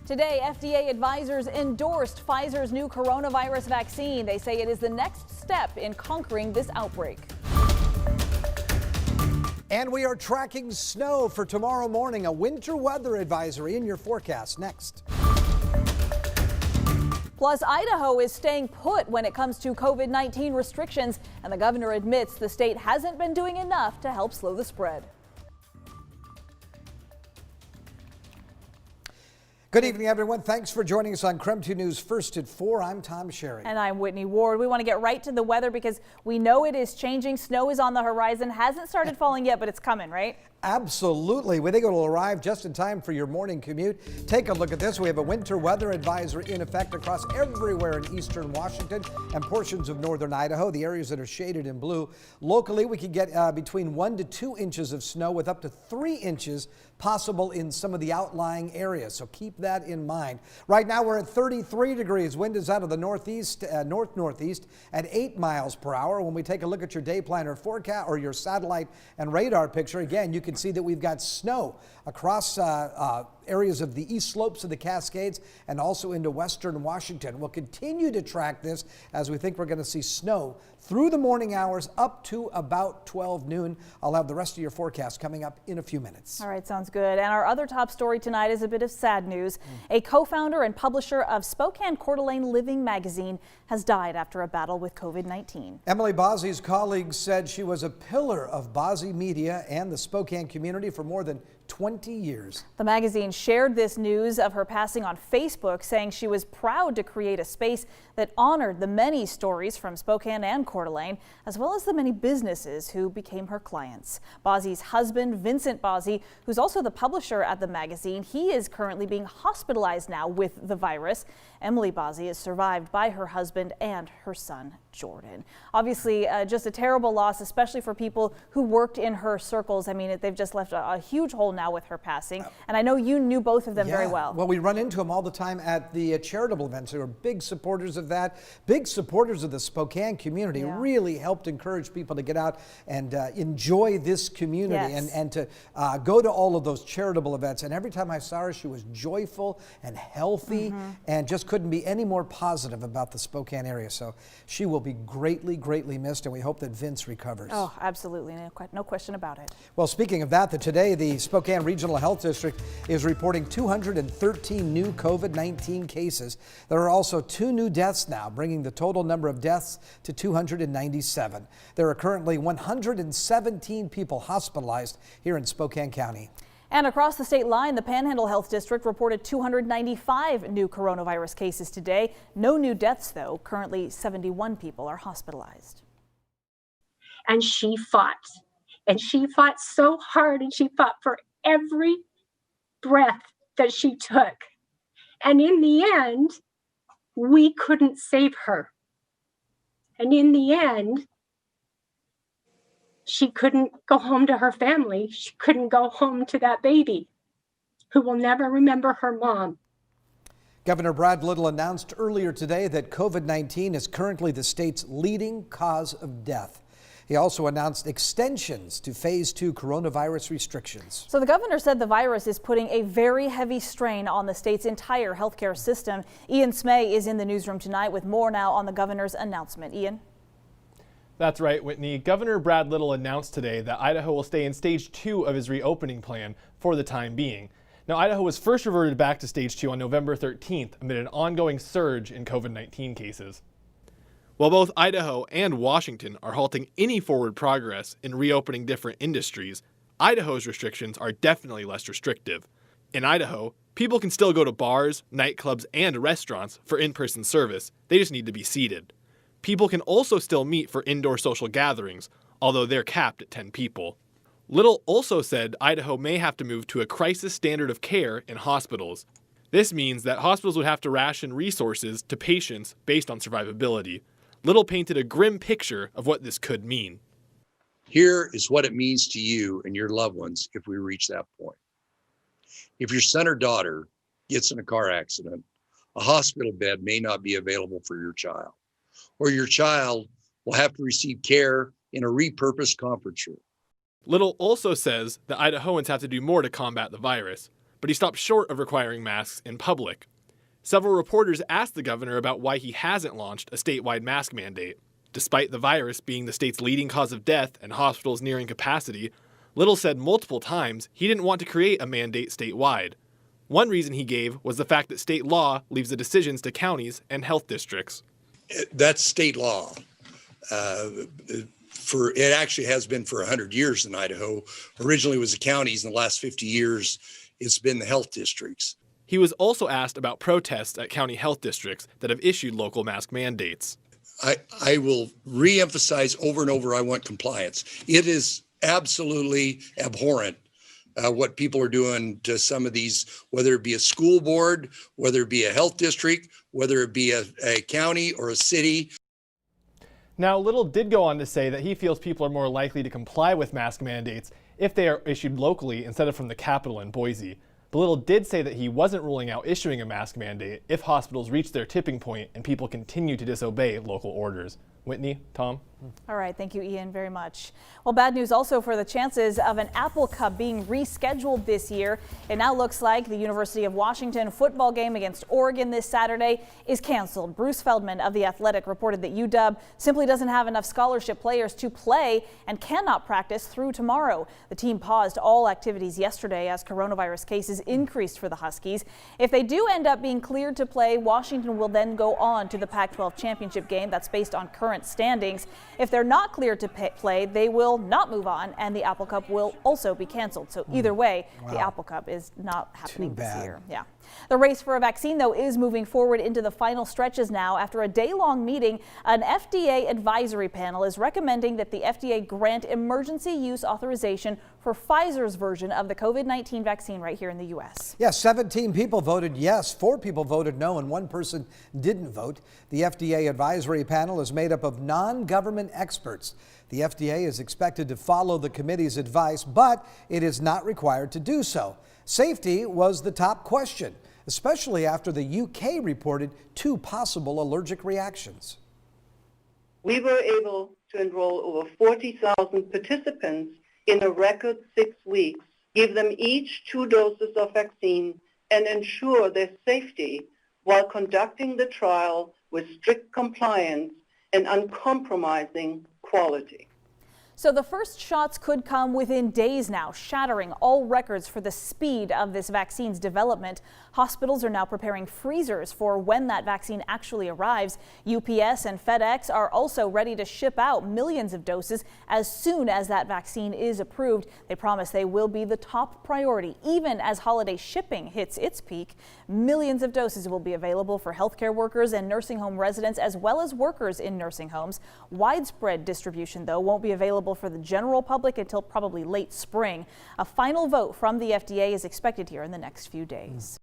Today, FDA advisors endorsed Pfizer's new coronavirus vaccine. They say it is the next step in conquering this outbreak. And we are tracking snow for tomorrow morning. A winter weather advisory in your forecast next. Plus, Idaho is staying put when it comes to COVID-19 restrictions, and the governor admits the state hasn't been doing enough to help slow the spread. Good evening, everyone. Thanks for joining us on KREM 2 News First at 4. I'm Tom Sherry. And I'm Whitney Ward. We want to get right to the weather because we know it is changing. Snow is on the horizon. Hasn't started falling yet, but it's coming, right? Absolutely. We think it will arrive just in time for your morning commute. Take a look at this. We have a winter weather advisory in effect across everywhere in eastern Washington and portions of northern Idaho, the areas that are shaded in blue. Locally, we could get between 1 to 2 inches of snow with up to 3 inches possible in some of the outlying areas. So keep that in mind. Right now, we're at 33 degrees. Wind is out of the northeast, north-northeast at 8 miles per hour. When we take a look at your day planner forecast or your satellite and radar picture, again, you can see that we've got snow across areas of the east slopes of the Cascades and also into western Washington. We'll continue to track this as we think we're going to see snow through the morning hours up to about 12 noon. I'll have the rest of your forecast coming up in a few minutes. All right, sounds good. And our other top story tonight is a bit of sad news. A co-founder and publisher of Spokane Coeur d'Alene Living magazine has died after a battle with COVID-19. Emily Bozzi's colleagues said she was a pillar of Bozzi media and the Spokane community for more than 20 years. The magazine shared this news of her passing on Facebook, saying she was proud to create a space that honored the many stories from Spokane and Coeur d'Alene, as well as the many businesses who became her clients. Bozzi's husband, Vincent Bozzi, who's also the publisher at the magazine, he is currently being hospitalized now with the virus. Emily Bozzi is survived by her husband and her son, Jordan. Obviously, just a terrible loss, especially for people who worked in her circles. I mean, they've just left a huge hole now with her passing. And I know you knew both of them very well. Well, we run into them all the time at the charitable events. They were big supporters of that, big supporters of the Spokane community. Really helped encourage people to get out and enjoy this community and to go to all of those charitable events. And every time I saw her, she was joyful and healthy and just couldn't be any more positive about the Spokane area. So she will be greatly, greatly missed, and we hope that Vince recovers. Oh, absolutely. No question about it. Well, speaking of that, today the Spokane Regional Health District is reporting 213 new COVID-19 cases. There are also 2 new deaths now, bringing the total number of deaths to 297. There are currently 117 people hospitalized here in Spokane County. And across the state line, the Panhandle Health District reported 295 new coronavirus cases today. No new deaths, though. Currently, 71 people are hospitalized. And she fought. And she fought so hard, and she fought for every breath that she took. And in the end, we couldn't save her. And in the end, she couldn't go home to her family. She couldn't go home to that baby who will never remember her mom. Governor Brad Little announced earlier today that COVID-19 is currently the state's leading cause of death. He also announced extensions to phase 2 coronavirus restrictions. So the governor said the virus is putting a very heavy strain on the state's entire healthcare system. Ian Smay is in the newsroom tonight with more now on the governor's announcement. Ian? That's right, Whitney. Governor Brad Little announced today that Idaho will stay in stage 2 of his reopening plan for the time being. Now, Idaho was first reverted back to stage 2 on November 13th amid an ongoing surge in COVID-19 cases. While both Idaho and Washington are halting any forward progress in reopening different industries, Idaho's restrictions are definitely less restrictive. In Idaho, people can still go to bars, nightclubs, and restaurants for in-person service. They just need to be seated. People can also still meet for indoor social gatherings, although they're capped at 10 people. Little also said Idaho may have to move to a crisis standard of care in hospitals. This means that hospitals would have to ration resources to patients based on survivability. Little painted a grim picture of what this could mean. Here is what it means to you and your loved ones if we reach that point. If your son or daughter gets in a car accident, a hospital bed may not be available for your child, or your child will have to receive care in a repurposed conference room. Little also says that Idahoans have to do more to combat the virus. but he stopped short of requiring masks in public. Several reporters asked the governor about why he hasn't launched a statewide mask mandate. Despite the virus being the state's leading cause of death and hospitals nearing capacity, Little said multiple times he didn't want to create a mandate statewide. One reason he gave was the fact that state law leaves the decisions to counties and health districts. That's state law. It actually has been for 100 years in Idaho. Originally it was the counties. In the last 50 years, it's been the health districts. He was also asked about protests at county health districts that have issued local mask mandates. I will re-emphasize over and over, I want compliance. It is absolutely abhorrent what people are doing to some of these, whether it be a school board, whether it be a health district, whether it be a county or a city. Now, Little did go on to say that he feels people are more likely to comply with mask mandates if they are issued locally instead of from the capital in Boise. But Little did say that he wasn't ruling out issuing a mask mandate if hospitals reach their tipping point and people continue to disobey local orders. Whitney, Tom? All right, thank you, Ian, very much. Well, bad news also for the chances of an Apple Cup being rescheduled this year. It now looks like the University of Washington football game against Oregon this Saturday is canceled. Bruce Feldman of The Athletic reported that UW simply doesn't have enough scholarship players to play and cannot practice through tomorrow. The team paused all activities yesterday as coronavirus cases increased for the Huskies. If they do end up being cleared to play, Washington will then go on to the Pac-12 championship game that's based on current standings. If they're not cleared to play, they will not move on, and the Apple Cup will also be canceled. So either way, the Apple Cup is not happening this year. Yeah. The race for a vaccine, though, is moving forward into the final stretches now. After a day-long meeting, an FDA advisory panel is recommending that the FDA grant emergency use authorization for Pfizer's version of the COVID-19 vaccine right here in the U.S. Yes, 17 people voted yes, 4 people voted no, and 1 person didn't vote. The FDA advisory panel is made up of non-government experts. The FDA is expected to follow the committee's advice, but it is not required to do so. Safety was the top question, especially after the UK reported 2 possible allergic reactions. We were able to enroll over 40,000 participants in a record 6 weeks, give them each 2 doses of vaccine, and ensure their safety while conducting the trial with strict compliance and uncompromising quality. So the first shots could come within days now, shattering all records for the speed of this vaccine's development. Hospitals are now preparing freezers for when that vaccine actually arrives. UPS and FedEx are also ready to ship out millions of doses as soon as that vaccine is approved. They promise they will be the top priority, even as holiday shipping hits its peak. Millions of doses will be available for healthcare workers and nursing home residents, as well as workers in nursing homes. Widespread distribution, though, won't be available for the general public until probably late spring. A final vote from the FDA is expected here in the next few days.